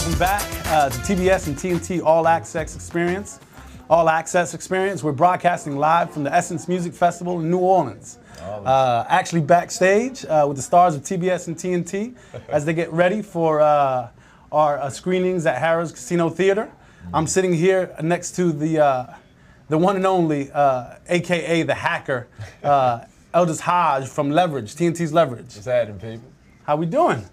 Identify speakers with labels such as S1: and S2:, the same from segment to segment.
S1: Welcome back to TBS and TNT All Access Experience. All Access Experience. We're broadcasting live from the Essence Music Festival in New Orleans. Actually backstage with the stars of TBS and TNT as they get ready for our screenings at Harrah's Casino Theater. I'm sitting here next to the one and only, AKA the hacker, Aldis Hodge from Leverage, TNT's Leverage.
S2: What's happening, people?
S1: How we doing?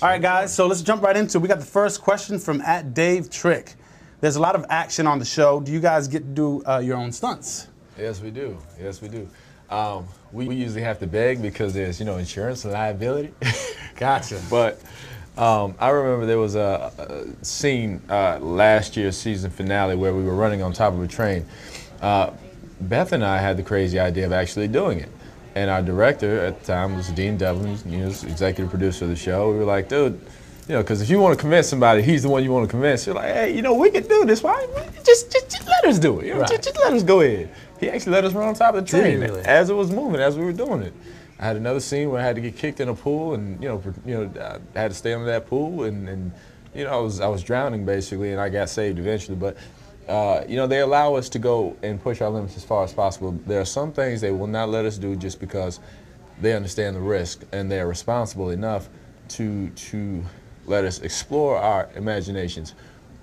S1: All right, guys, so let's jump right into it. We got the first question from @DaveTrick. There's a lot of action on the show. Do you guys get to do your own stunts?
S2: Yes, we do. Yes, we do. We usually have to beg because there's, insurance and liability.
S1: Gotcha.
S2: But I remember there was a scene last year's season finale where we were running on top of a train. Beth and I had the crazy idea of actually doing it. And our director at the time was Dean Devlin, executive producer of the show. We were like, dude, because if you want to convince somebody, he's the one you want to convince. You're like, hey, we can do this. Why? Just let us do it.
S1: Right.
S2: Just let us go ahead. He actually let us run on top of the train
S1: really?
S2: as it was moving, as we were doing it. I had another scene where I had to get kicked in a pool, and I had to stay under that pool, and I was drowning basically, and I got saved eventually. But they allow us to go and push our limits as far as possible. There are some things they will not let us do just because they understand the risk and they're responsible enough to let us explore our imaginations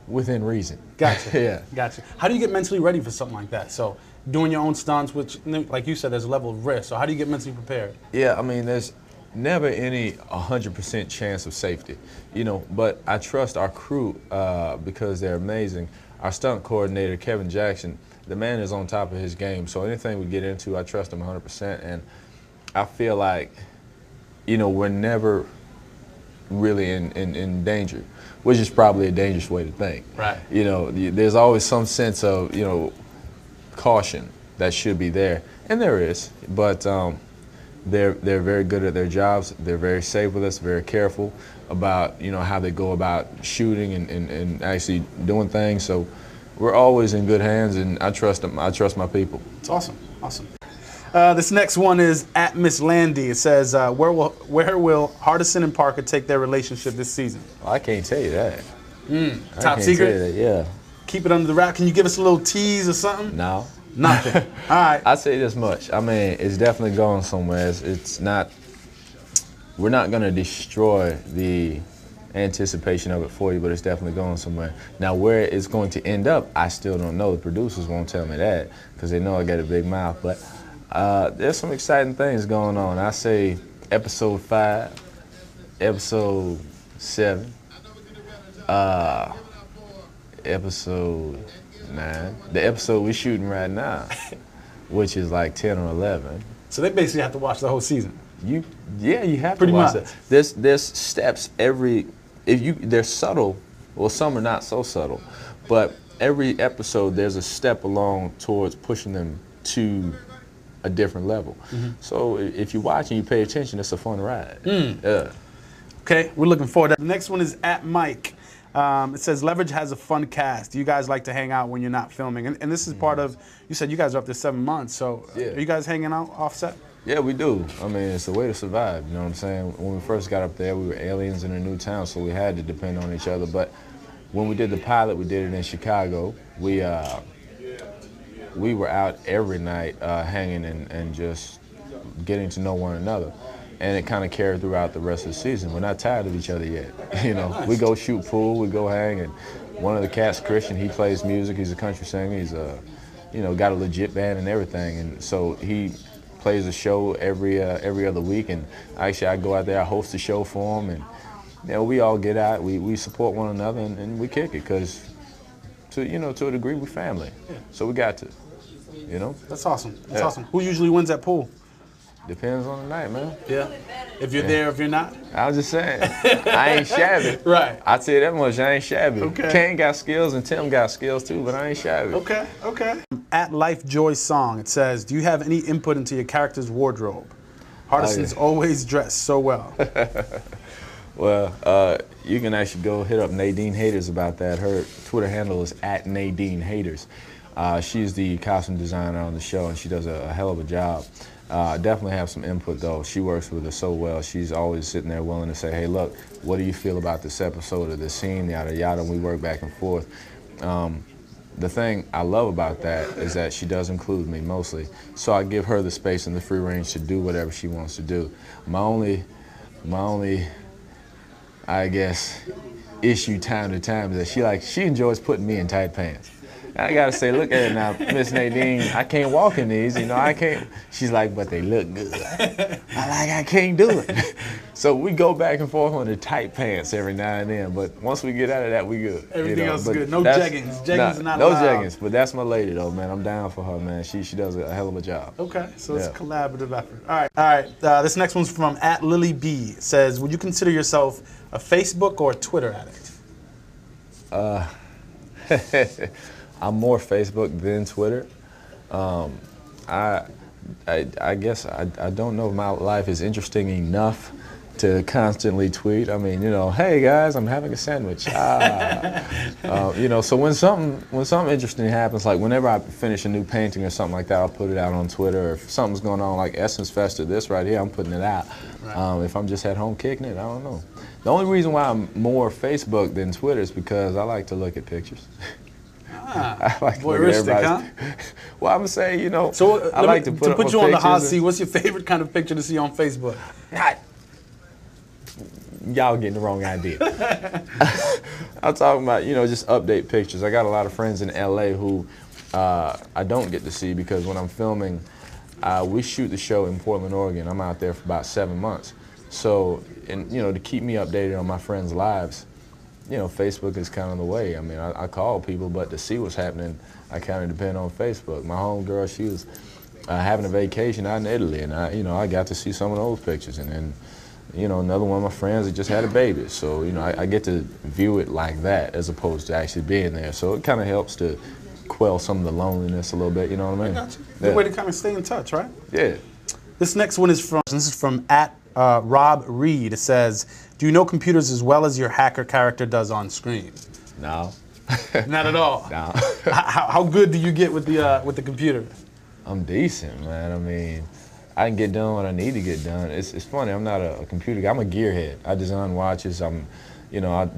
S2: within reason.
S1: Gotcha.
S2: Yeah.
S1: Gotcha. How do you get mentally ready for something like that? So doing your own stunts, which, like you said, there's a level of risk. So how do you get mentally prepared?
S2: Yeah, I mean, there's never any 100% chance of safety, but I trust our crew because they're amazing. Our stunt coordinator, Kevin Jackson, the man is on top of his game. So anything we get into, I trust him 100%. And I feel like, we're never really in danger, which is probably a dangerous way to think.
S1: Right.
S2: There's always some sense of, caution that should be there. And there is. But they're very good at their jobs. They're very safe with us, very careful about how they go about shooting and actually doing things. So we're always in good hands, and I trust them. I trust my people.
S1: It's awesome. Awesome. This next one is @MissLandy. It says, where will Hardison and Parker take their relationship this season?
S2: Well, I can't tell you that.
S1: Top secret?
S2: Tell you that, yeah.
S1: Keep it under the wrap. Can you give us a little tease or something?
S2: No.
S1: Nothing. All right.
S2: I'd say this much. I mean, it's definitely going somewhere. It's not. We're not going to destroy the anticipation of it for you, but it's definitely going somewhere. Now, where it's going to end up, I still don't know. The producers won't tell me that because they know I got a big mouth. But there's some exciting things going on. I say episode 5, episode 7, episode 9, the episode we're shooting right now, which is like 10 or 11.
S1: So they basically have to watch the whole season.
S2: You have
S1: Pretty
S2: to watch
S1: much.
S2: it. There's steps they're subtle. Well, some are not so subtle, but every episode there's a step along towards pushing them to a different level. So if you watch and you pay attention, it's a fun ride. Yeah.
S1: Okay, we're looking forward to that. The next one is @Mike. It says, Leverage has a fun cast. Do you guys like to hang out when you're not filming? And this is part of, you said you guys are up to 7 months, so
S2: Yeah.
S1: are you guys hanging out offset?
S2: Yeah, we do. I mean, it's a way to survive, you know what I'm saying? When we first got up there, we were aliens in a new town, so we had to depend on each other. But when we did the pilot, we did it in Chicago. We were out every night hanging and just getting to know one another. And it kind of carried throughout the rest of the season. We're not tired of each other yet. We go shoot pool, we go hang, and one of the cats, Christian, he plays music. He's a country singer. He's got a legit band and everything. And so he plays a show every other week. And actually, I go out there, I host a show for him, and we all get out, we support one another, and we kick it because to a degree, we're family.
S1: Yeah.
S2: So we got to,
S1: That's awesome. That's
S2: Yeah.
S1: awesome. Who usually wins at pool?
S2: Depends on the night, man.
S1: Yeah. If you're there, if you're not?
S2: I was just saying, I ain't shabby.
S1: Right.
S2: I tell you that much, I ain't shabby.
S1: Okay.
S2: Kane got skills and Tim got skills too, but I ain't shabby.
S1: Okay, okay. @LifeJoy Song, it says, do you have any input into your character's wardrobe? Hardison's always dressed so well.
S2: Well, you can actually go hit up Nadine Haters about that. Her Twitter handle is @NadineHaters. She's the costume designer on the show, and she does a hell of a job. Definitely have some input though. She works with us so well. She's always sitting there willing to say, hey, look, what do you feel about this episode or this scene, yada, yada, and we work back and forth. The thing I love about that is that she does include me mostly. So I give her the space and the free range to do whatever she wants to do. My only, I guess, issue time to time is that she enjoys putting me in tight pants. I gotta say, look at it now, Miss Nadine, I can't walk in these, you know, I can't. She's like, but they look good. I can't do it. So we go back and forth on the tight pants every now and then, but once we get out of that, we good.
S1: Everything else is
S2: but
S1: good. No jeggings. Jeggings are not
S2: no
S1: allowed.
S2: jeggings, but that's my lady though, man. I'm down for her, man. She does a hell of a job.
S1: Okay, so it's a collaborative effort. All right. This next one's from @LilyB. It says, would you consider yourself a Facebook or a Twitter addict?
S2: I'm more Facebook than Twitter. I guess I don't know if my life is interesting enough to constantly tweet. I mean, you know, hey guys, I'm having a sandwich. You know, so when something interesting happens, like whenever I finish a new painting or something like that, I'll put it out on Twitter. Or if something's going on, like Essence Fest or this right here, I'm putting it out. Right. If I'm just at home kicking it, I don't know. The only reason why I'm more Facebook than Twitter is because I like to look at pictures. I like to look at everybody's. Huh? Well, I'm gonna say, you know,
S1: so
S2: I like to
S1: put you on the hot seat. What's your favorite kind of picture to see on Facebook?
S2: Y'all getting the wrong idea. I'm talking about, you know, just update pictures. I got a lot of friends in LA who I don't get to see because when I'm filming, we shoot the show in Portland, Oregon. I'm out there for about 7 months. So, and you know, to keep me updated on my friends' lives, you know, Facebook is kind of the way. I mean, I call people, but to see what's happening, I kind of depend on Facebook. My homegirl, she was having a vacation out in Italy, and I got to see some of those pictures. And then, you know, another one of my friends that just had a baby. So, you know, I get to view it like that as opposed to actually being there. So it kind of helps to quell some of the loneliness a little bit, you know what I mean?
S1: I got you. Good way to kind of stay in touch, right?
S2: Yeah.
S1: This next one is from @Rob Reed. It says, do you know computers as well as your hacker character does on screen?
S2: No.
S1: Not at all?
S2: No.
S1: How good do you get with the computer? I'm
S2: decent, man. I mean, I can get done what I need to get done. It's funny, I'm not a computer guy. I'm a gearhead. I design watches. I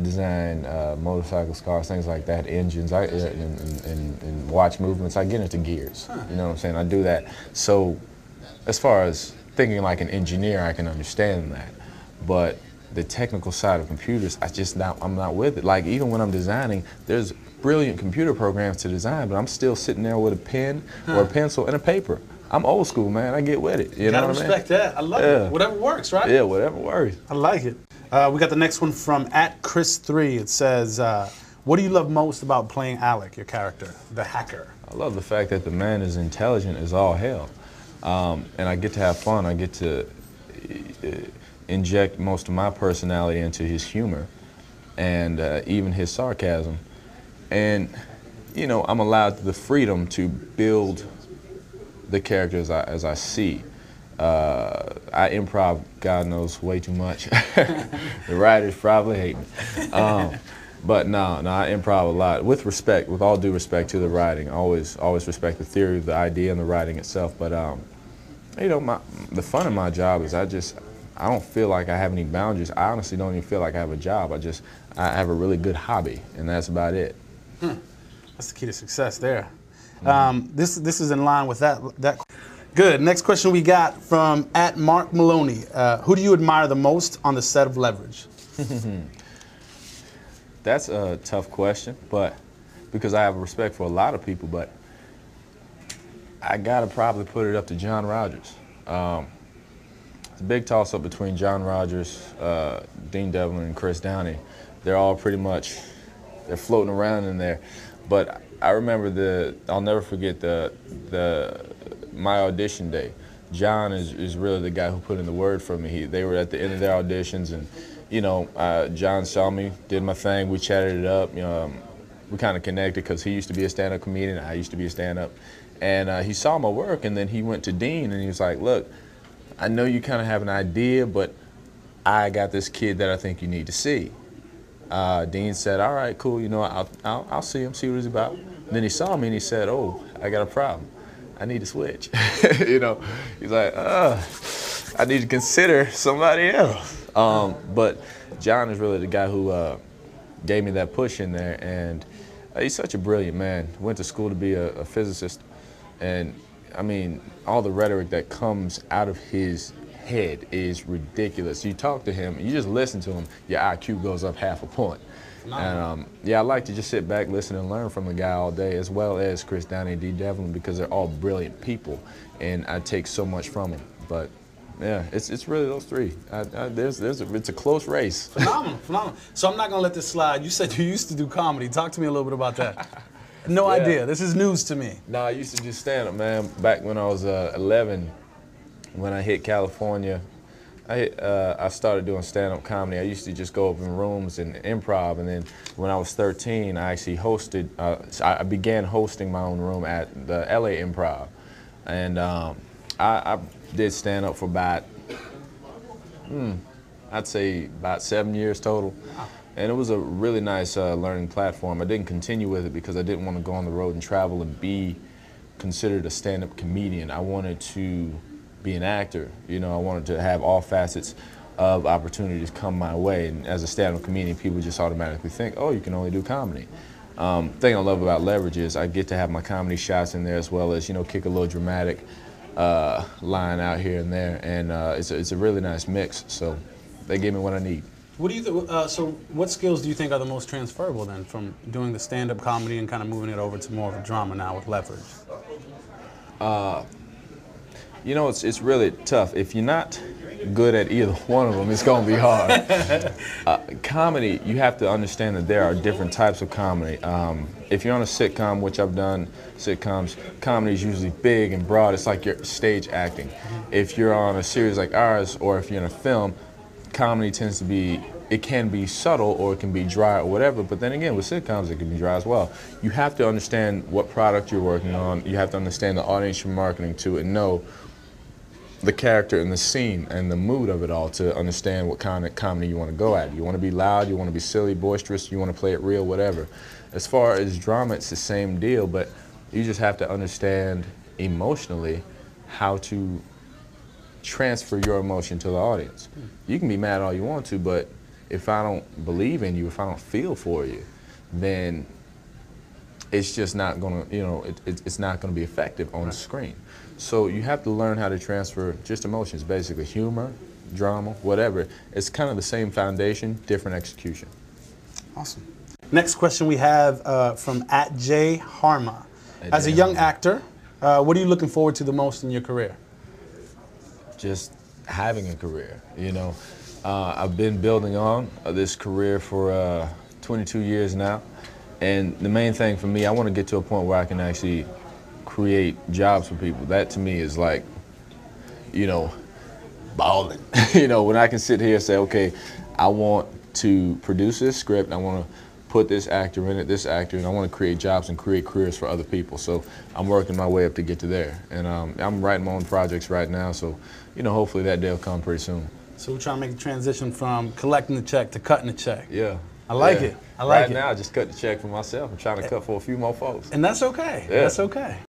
S2: design motorcycles, cars, things like that, engines, and watch movements. I get into gears. You know what I'm saying? I do that. So as far as thinking like an engineer, I can understand that. But the technical side of computers, I'm not with it. Like even when I'm designing, there's brilliant computer programs to design, but I'm still sitting there with a pen or a pencil and a paper. I'm old school, man. I get with it. You know what I mean?
S1: Gotta respect that. I love it. Whatever works, right?
S2: Yeah, whatever works.
S1: I like it. We got the next one from @Chris3. It says, what do you love most about playing Alec, your character, the hacker?
S2: I love the fact that the man is intelligent as all hell. And I get to have fun. I get to inject most of my personality into his humor and even his sarcasm. And, you know, I'm allowed the freedom to build the character as I see. I improv, God knows, way too much. The writers probably hate me. But no, I improv a lot. With respect, with all due respect to the writing. Always respect the theory, the idea, and the writing itself. But, you know, the fun of my job is I don't feel like I have any boundaries. I honestly don't even feel like I have a job. I have a really good hobby, and that's about it.
S1: That's the key to success there. This is in line with that. Good. Next question we got from @Mark Maloney. Who do you admire the most on the set of Leverage?
S2: That's a tough question, but because I have respect for a lot of people, but I gotta probably put it up to John Rogers. It's a big toss-up between John Rogers, Dean Devlin, and Chris Downey. They're all pretty much, they're floating around in there. But I remember I'll never forget my audition day. John is really the guy who put in the word for me. They were at the end of their auditions, and you know, John saw me, did my thing, we chatted it up. You know, we kind of connected because he used to be a stand-up comedian, I used to be a stand-up. And he saw my work, and then he went to Dean, and he was like, look, I know you kind of have an idea, but I got this kid that I think you need to see. Dean said, all right, cool, you know, I'll see him, see what he's about. And then he saw me, and he said, oh, I got a problem. I need to switch. You know, he's like, I need to consider somebody else. But John is really the guy who gave me that push in there, and he's such a brilliant man. Went to school to be a physicist, and I mean, all the rhetoric that comes out of his head is ridiculous. You talk to him, you just listen to him, your IQ goes up half a point. And yeah, I like to just sit back, listen, and learn from the guy all day, as well as Chris Downey and D. Devlin, because they're all brilliant people, and I take so much from them. But yeah, it's really those three. It's a close race.
S1: Phenomenal, phenomenal. So I'm not gonna let this slide. You said you used to do comedy. Talk to me a little bit about that. No idea. This is news to me.
S2: No, I used to do stand-up, man. Back when I was 11, when I hit California, I started doing stand-up comedy. I used to just go up in rooms and improv, and then when I was 13, I actually hosted. I began hosting my own room at the LA Improv, and I did stand-up for about, I'd say about 7 years total. And it was a really nice learning platform. I didn't continue with it because I didn't want to go on the road and travel and be considered a stand-up comedian. I wanted to be an actor. You know, I wanted to have all facets of opportunities come my way. And as a stand-up comedian, people just automatically think, oh, you can only do comedy. Thing I love about Leverage is I get to have my comedy shots in there, as well as, you know, kick a little dramatic line out here and there. And it's a really nice mix. So they gave me what I need.
S1: What do you so what skills do you think are the most transferable then from doing the stand-up comedy and kind of moving it over to more of a drama now with Leverage?
S2: You know, it's really tough. If you're not good at either one of them, it's going to be hard. Comedy, you have to understand that there are different types of comedy. If you're on a sitcom, which I've done sitcoms, comedy is usually big and broad. It's like you're stage acting. If you're on a series like ours, or if you're in a film, comedy tends to be, it can be subtle or it can be dry or whatever, but then again, with sitcoms, it can be dry as well. You have to understand what product you're working on. You have to understand the audience you're marketing to and know the character and the scene and the mood of it all to understand what kind of comedy you want to go at. You want to be loud, you want to be silly, boisterous, you want to play it real, whatever. As far as drama, it's the same deal, but you just have to understand emotionally how to transfer your emotion to the audience. You can be mad all you want to, but if I don't believe in you, if I don't feel for you, then it's just not gonna, you know, it's not gonna be effective on the screen. So you have to learn how to transfer just emotions, basically humor, drama, whatever. It's kind of the same foundation, different execution.
S1: Awesome. Next question we have from @JHarma. As a young actor, what are you looking forward to the most in your career?
S2: Just having a career, you know. I've been building on this career for 22 years now, and the main thing for me, I want to get to a point where I can actually create jobs for people. That to me is like, you know, balling. You know, when I can sit here and say, okay, I want to produce this script, I want to put this actor in it, this actor, and I want to create jobs and create careers for other people. So I'm working my way up to get to there. And I'm writing my own projects right now, so, you know, hopefully that day will come pretty soon.
S1: So we're trying to make a transition from collecting the check to cutting the check.
S2: Yeah.
S1: I like it. I like it.
S2: Right now, I just cut the check for myself. I'm trying to cut for a few more folks.
S1: And that's okay.
S2: Yeah.
S1: That's okay.